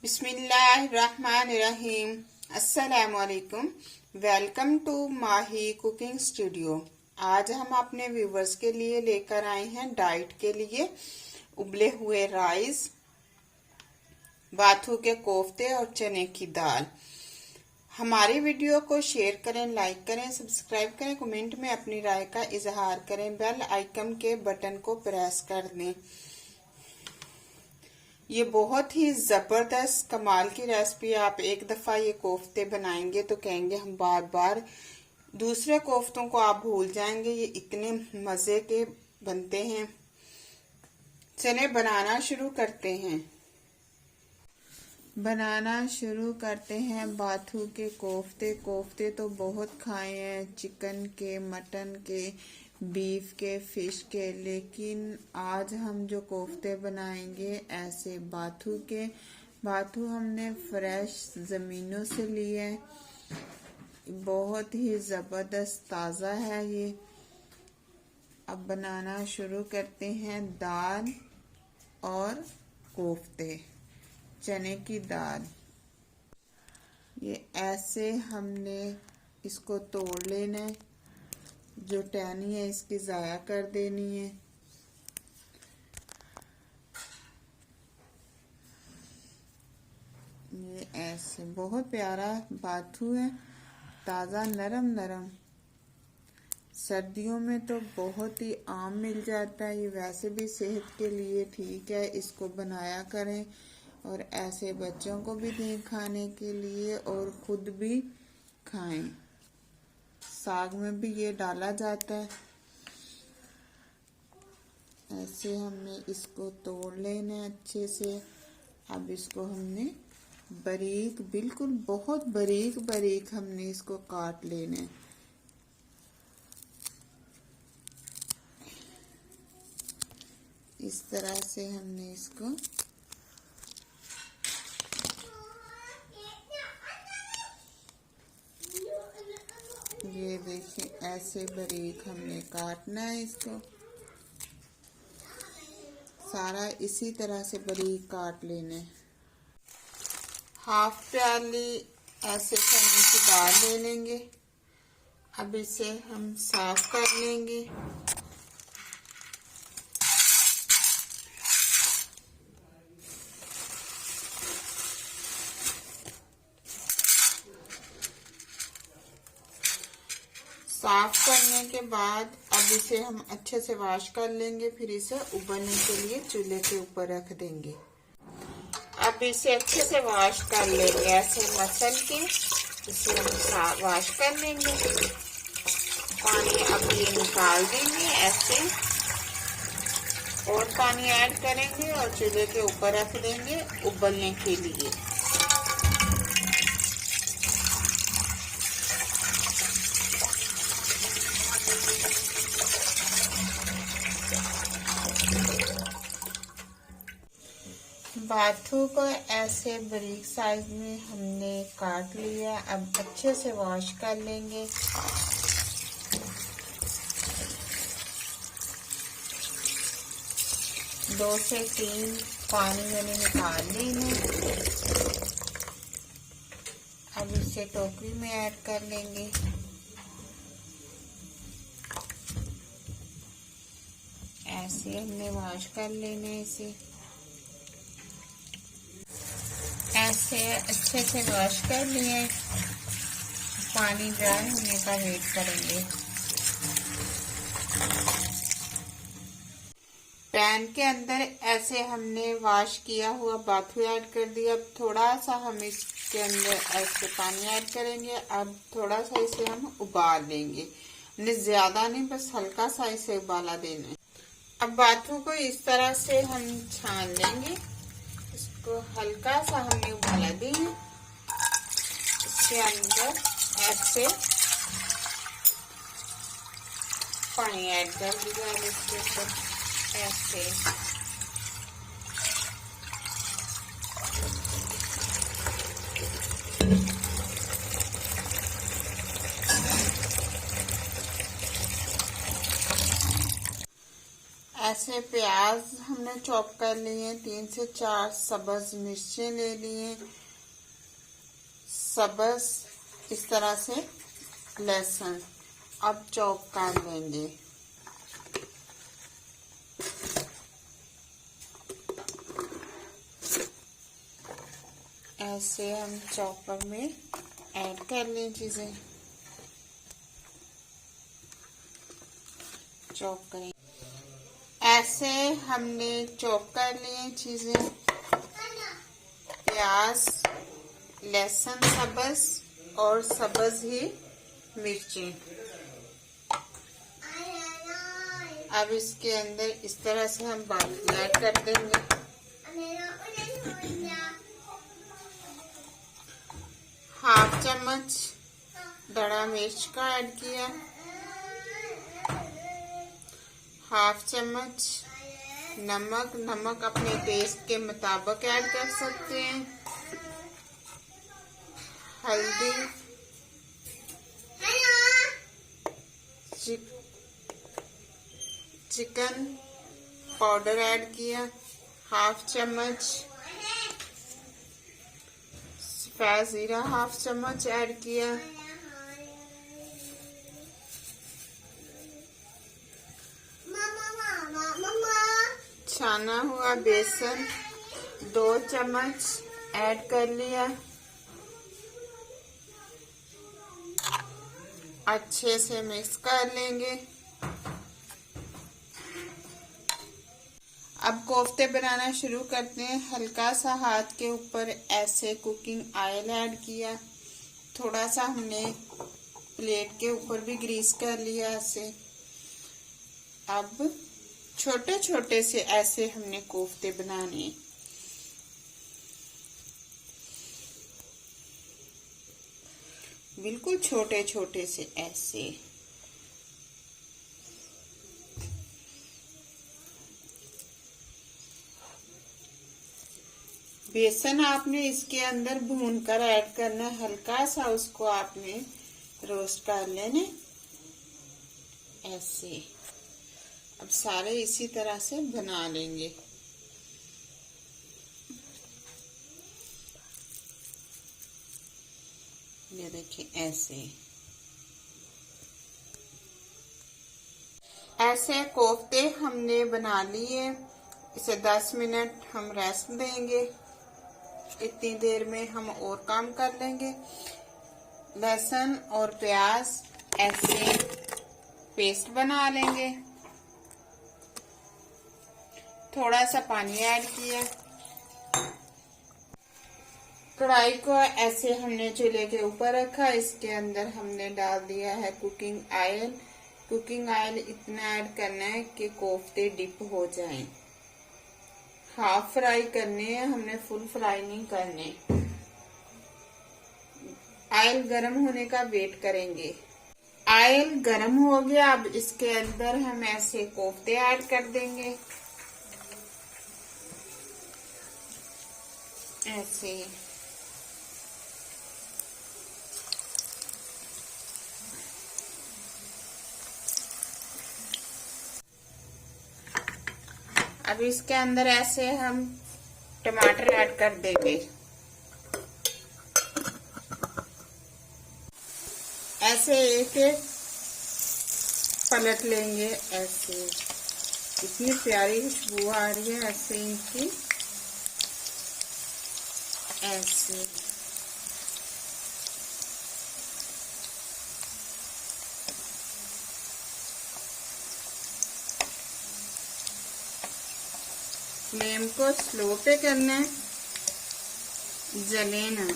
बिस्मिल्लाहिर्रहमानिर्रहीम। अस्सलामुअलैकुम। Welcome to Mahi cooking studio. आज हम अपने व्यूवर्स के लिए लेकर आए हैं डाइट के लिए उबले हुए राइस, बाथू के कोफ्ते और चने की दाल। हमारी वीडियो को शेयर करें, लाइक करें, सब्सक्राइब करें, कमेंट में अपनी राय का इजहार करें, बेल आइकन के बटन को प्रेस कर दें। ये बहुत ही जबरदस्त कमाल की रेसिपी। आप एक दफा ये कोफ्ते बनाएंगे तो कहेंगे हम बार बार। दूसरे कोफ्तों को आप भूल जाएंगे, ये इतने मजे के बनते हैं। चले बनाना शुरू करते हैं। बाथू के कोफ्ते। कोफ्ते तो बहुत खाए हैं, चिकन के, मटन के, बीफ के, फिश के, लेकिन आज हम जो कोफ्ते बनाएंगे ऐसे बाथू के। बाथू हमने फ्रेश जमीनों से लिए, बहुत ही जबरदस्त ताज़ा है ये। अब बनाना शुरू करते हैं। दाल और कोफ्ते, चने की दाल। ये ऐसे हमने इसको तोड़ लेना है, जो टहनी है इसकी ज़ाया कर देनी है। ये ऐसे बहुत प्यारा बाथू है, ताज़ा नरम नरम। सर्दियों में तो बहुत ही आम मिल जाता है। ये वैसे भी सेहत के लिए ठीक है, इसको बनाया करें और ऐसे बच्चों को भी दें खाने के लिए और खुद भी खाएं। साग में भी ये डाला जाता है। ऐसे हमने इसको तोड़ लेना है अच्छे से। अब इसको हमने बारीक, बिल्कुल बहुत बारीक बारीक हमने इसको काट लेना है। इस तरह से हमने इसको ये देखिए ऐसे बारीक हमने काटना है इसको। सारा इसी तरह से बारीक काट लेना है। हाफ प्याली ऐसे चने की दाल ले लेंगे। अब इसे हम साफ कर लेंगे। साफ करने के बाद अब इसे हम अच्छे से वॉश कर लेंगे, फिर इसे उबलने के लिए चूल्हे के ऊपर रख देंगे। अब इसे अच्छे से वॉश कर लेंगे, ऐसे मसल के इसे हम वॉश कर लेंगे। पानी अब ये निकाल देंगे ऐसे, और पानी ऐड करेंगे और चूल्हे के ऊपर रख देंगे उबलने के लिए। बाथू को ऐसे बारीक साइज में हमने काट लिया। अब अच्छे से वॉश कर लेंगे। दो से तीन पानी मैंने निकाल लिए। अब इसे टोकरी में ऐड कर लेंगे। ऐसे हमने वॉश कर लेना है इसे। ऐसे अच्छे से वॉश कर लिए। पानी ड्राई होने का वेट करेंगे। पैन के अंदर ऐसे हमने वॉश किया हुआ बाथू ऐड कर दिया। अब थोड़ा सा हम इसके अंदर ऐसे पानी ऐड करेंगे। अब थोड़ा सा इसे हम उबाल लेंगे, ज्यादा नहीं, बस हल्का सा इसे उबाला देना है। अब बाथू को इस तरह से हम छान लेंगे। इसको हल्का सा हमने उबाला दिया। इसके अंदर ऐसे पानी ऐड कर दिया। इसके ऊपर ऐसे ऐसे प्याज हमने चॉप कर लिए, 3 से 4 सब्ज मिर्चें ले लिए, सब्ज इस तरह से लहसुन अब चॉप कर लेंगे। ऐसे हम चॉपर में ऐड कर लें चीजें, चॉप करें। ऐसे हमने चॉप कर लिए चीजें, प्याज, लहसुन सब्ज और सब्ज ही मिर्ची। अब इसके अंदर इस तरह से हम बादाम ऐड कर देंगे। हाफ चम्मच बड़ा मिर्च का ऐड किया, हाफ चम्मच नमक अपने टेस्ट के मुताबिक ऐड कर सकते हैं, हल्दी, चिकन पाउडर ऐड किया, हाफ चम्मच सफेद जीरा हाफ चम्मच ऐड किया, छाना हुआ बेसन 2 चम्मच ऐड कर लिया, अच्छे से मिक्स कर लेंगे। अब कोफ्ते बनाना शुरू करते हैं। हल्का सा हाथ के ऊपर ऐसे कुकिंग ऑयल ऐड किया, थोड़ा सा हमने प्लेट के ऊपर भी ग्रीस कर लिया ऐसे। अब छोटे छोटे से ऐसे हमने कोफ्ते बनाने, बिल्कुल छोटे छोटे से ऐसे। बेसन आपने इसके अंदर भूनकर ऐड करना है, हल्का सा उसको आपने रोस्ट कर लेने ऐसे। अब सारे इसी तरह से बना लेंगे। ये देखिए ऐसे ऐसे कोफ्ते हमने बना लिए। इसे 10 मिनट हम रेस्ट देंगे। इतनी देर में हम और काम कर लेंगे। लहसुन और प्याज ऐसे पेस्ट बना लेंगे। थोड़ा सा पानी ऐड किया। कढ़ाई को ऐसे हमने चूल्हे के ऊपर रखा। इसके अंदर हमने डाल दिया है कुकिंग ऑयल। कुकिंग ऑयल इतना ऐड करना है कि कोफ्ते डिप हो जाएं। हाफ फ्राई करने हैं हमने, फुल फ्राई नहीं करने। ऑयल गर्म होने का वेट करेंगे। ऑयल गर्म हो गया। अब इसके अंदर हम ऐसे कोफ्ते ऐड कर देंगे ऐसे। अब इसके अंदर ऐसे हम टमाटर ऐड कर देंगे। ऐसे एक एक पलट लेंगे ऐसे। इतनी प्यारी खुशबू आ रही है ऐसे इनकी ऐसे। फ्लेम को स्लो पे करना है, जले ना।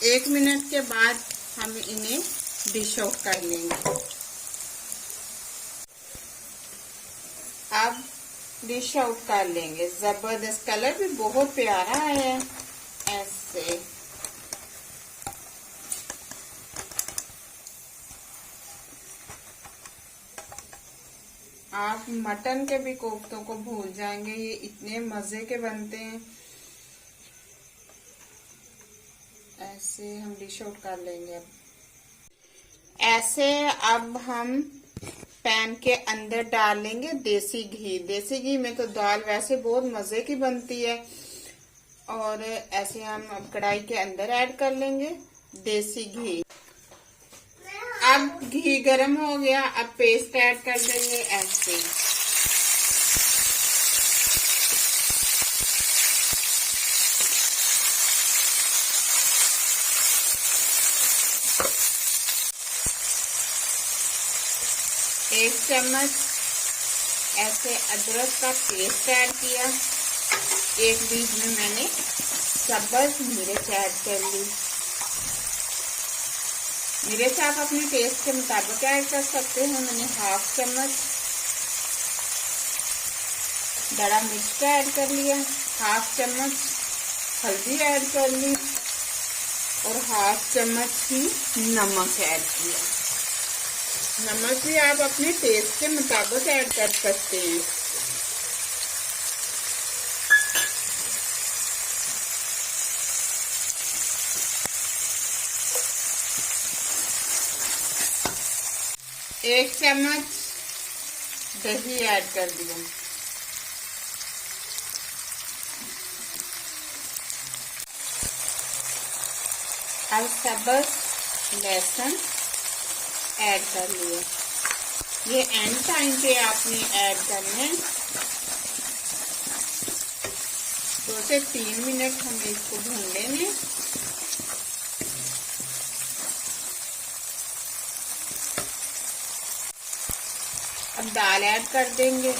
एक मिनट के बाद हम इन्हें डिश आउट कर लेंगे। अब डिश आउट कर लेंगे। जबरदस्त, कलर भी बहुत प्यारा है ऐसे। आप मटन के भी कोफ्तों को भूल जाएंगे, ये इतने मजे के बनते हैं। ऐसे हम डिश आउट कर लेंगे। अब ऐसे अब हम पैन के अंदर डाल लेंगे देसी घी। देसी घी में तो दाल वैसे बहुत मजे की बनती है। और ऐसे हम अब कढ़ाई के अंदर ऐड कर लेंगे देसी घी। अब घी गरम हो गया, अब पेस्ट ऐड कर देंगे ऐसे। एक चम्मच ऐसे अदरक का पेस्ट ऐड किया। एक बीज में मैंने सब्ज मिर्च ऐड कर ली। मिर्च आप अपने टेस्ट के मुताबिक ऐड कर सकते हैं। मैंने हाफ चम्मच बड़ा मिर्च का ऐड कर लिया, हाफ चम्मच हल्दी ऐड कर ली और हाफ चम्मच ही नमक ऐड किया। नमक भी आप अपने टेस्ट के मुताबिक ऐड कर सकते हैं। एक चम्मच दही ऐड कर दिया। अब सब्ज लहसुन ऐड कर लिए। ये एंड टाइम पे आपने ऐड करना है। 2 से 3 मिनट हमें इसको भून लेंगे। अब दाल ऐड कर देंगे।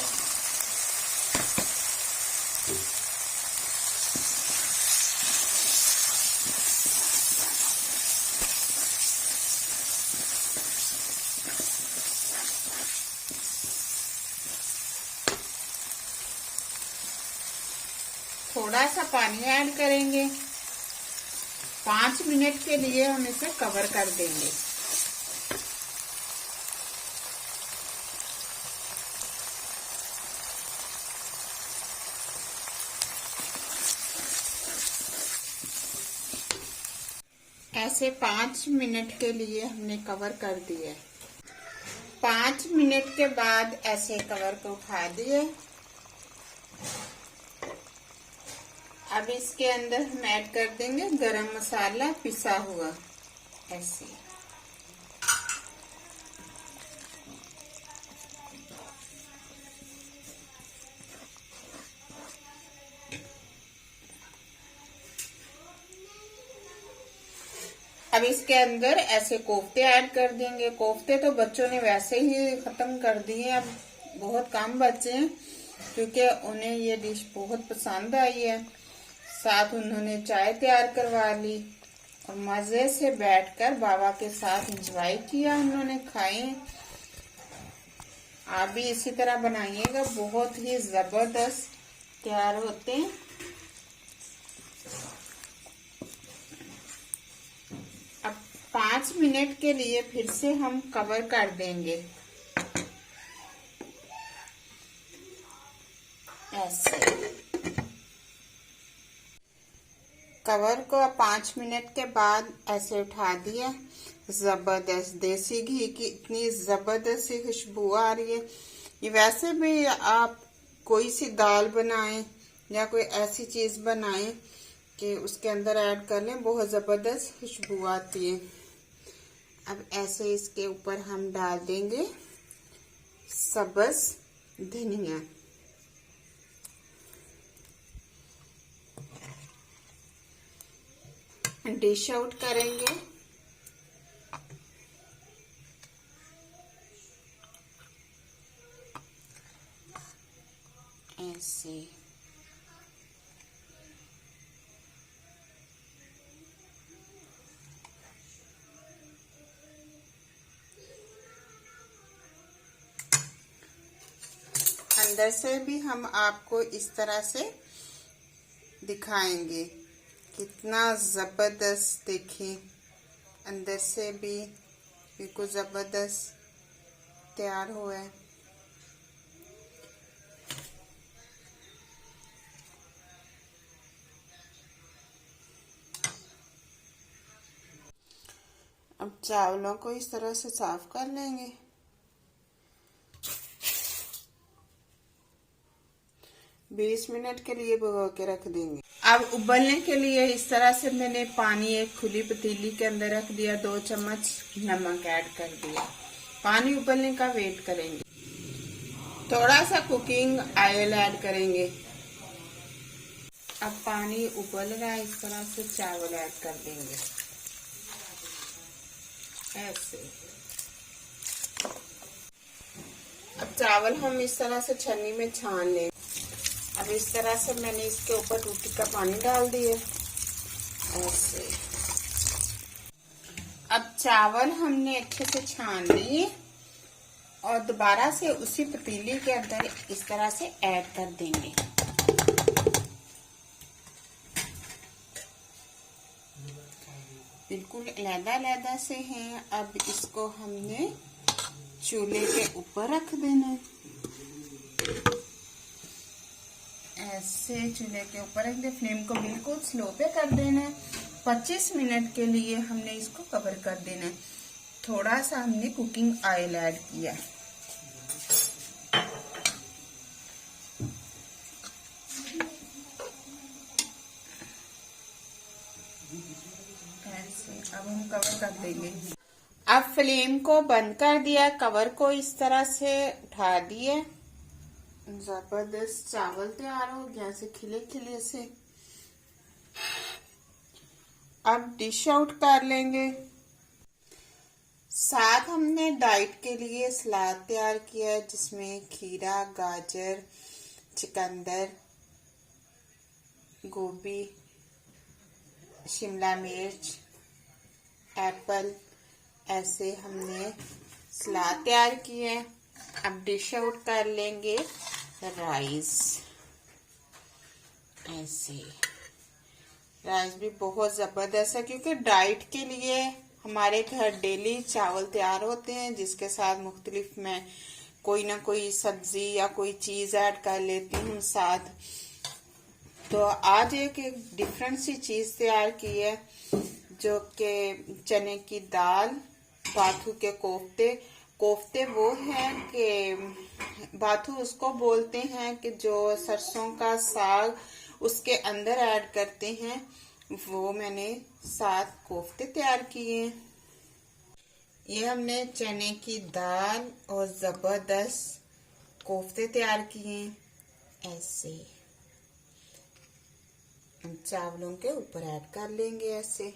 थोड़ा सा पानी ऐड करेंगे। 5 मिनट के लिए हम इसे कवर कर देंगे। ऐसे 5 मिनट के लिए हमने कवर कर दिया। 5 मिनट के बाद ऐसे कवर को उठा दिए। अब इसके अंदर हम ऐड कर देंगे गरम मसाला पिसा हुआ ऐसे। अब इसके अंदर ऐसे कोफ्ते ऐड कर देंगे। कोफ्ते तो बच्चों ने वैसे ही खत्म कर दिए, अब बहुत कम बचे हैं क्योंकि उन्हें ये डिश बहुत पसंद आई है। साथ उन्होंने चाय तैयार करवा ली और मजे से बैठकर बाबा के साथ एंजॉय किया। उन्होंने खाए। आप भी इसी तरह बनाइएगा, बहुत ही जबरदस्त तैयार होते हैं। अब 5 मिनट के लिए फिर से हम कवर कर देंगे ऐसे। कवर को 5 मिनट के बाद ऐसे उठा दिया। जबरदस्त देसी घी की इतनी जबरदस्त सी खुशबू आ रही है। ये वैसे भी आप कोई सी दाल बनाएं या कोई ऐसी चीज बनाएं कि उसके अंदर ऐड कर लें, बहुत जबरदस्त खुशबू आती है। अब ऐसे इसके ऊपर हम डाल देंगे सब्ज धनिया। डिश आउट करेंगे। ऐसे अंदर से भी हम आपको इस तरह से दिखाएंगे। कितना जबरदस्त, देखें अंदर से भी बिल्कुल जबरदस्त तैयार हुआ है। अब चावलों को इस तरह से साफ कर लेंगे। बीस मिनट के लिए भिगो के रख देंगे। अब उबलने के लिए इस तरह से मैंने पानी एक खुली पतीली के अंदर रख दिया, 2 चम्मच नमक ऐड कर दिया। पानी उबलने का वेट करेंगे। थोड़ा सा कुकिंग ऑयल ऐड करेंगे। अब पानी उबल रहा है, इस तरह से चावल ऐड कर देंगे ऐसे। अब चावल हम इस तरह से छन्नी में छान लेंगे। अब इस तरह से मैंने इसके ऊपर रोटी का पानी डाल दिया ऐसे। अब चावल हमने अच्छे से छान लिए और दोबारा से उसी पतीली के अंदर इस तरह से ऐड कर देंगे। बिल्कुल अलग-अलग से हैं। अब इसको हमने चूल्हे के ऊपर रख देना है ऐसे। चूल्हे के ऊपर रख दे, फ्लेम को बिल्कुल स्लो पे कर देना है। 25 मिनट के लिए हमने इसको कवर कर देना है। थोड़ा सा हमने कुकिंग ऑयल ऐड किया ऐसे। अब हम कवर कर देंगे। अब फ्लेम को बंद कर दिया, कवर को इस तरह से उठा दिया। जबरदस्त चावल तैयार हो गया से खिले खिले से। अब डिश आउट कर लेंगे। साथ हमने डाइट के लिए सलाद तैयार किया है, जिसमें खीरा, गाजर, चुकंदर, गोभी, शिमला मिर्च, एप्पल, ऐसे हमने सलाद तैयार किए हैं। अब डिश आउट कर लेंगे राइस ऐसे। राइस भी बहुत जबरदस्त है, क्योंकि डाइट के लिए हमारे घर डेली चावल तैयार होते हैं, जिसके साथ मुख्तलिफ मैं कोई ना कोई सब्जी या कोई चीज ऐड कर लेती हूँ साथ। तो आज एक डिफरेंट सी चीज तैयार की है, जो कि चने की दाल, बाथू के कोफ्ते। कोफ्ते वो हैं कि बाथू उसको बोलते हैं कि जो सरसों का साग उसके अंदर ऐड करते हैं, वो मैंने 7 कोफ्ते तैयार किए हैं। ये हमने चने की दाल और जबरदस्त कोफ्ते तैयार किए हैं ऐसे। हम चावलों के ऊपर ऐड कर लेंगे ऐसे,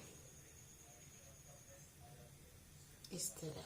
इस तरह।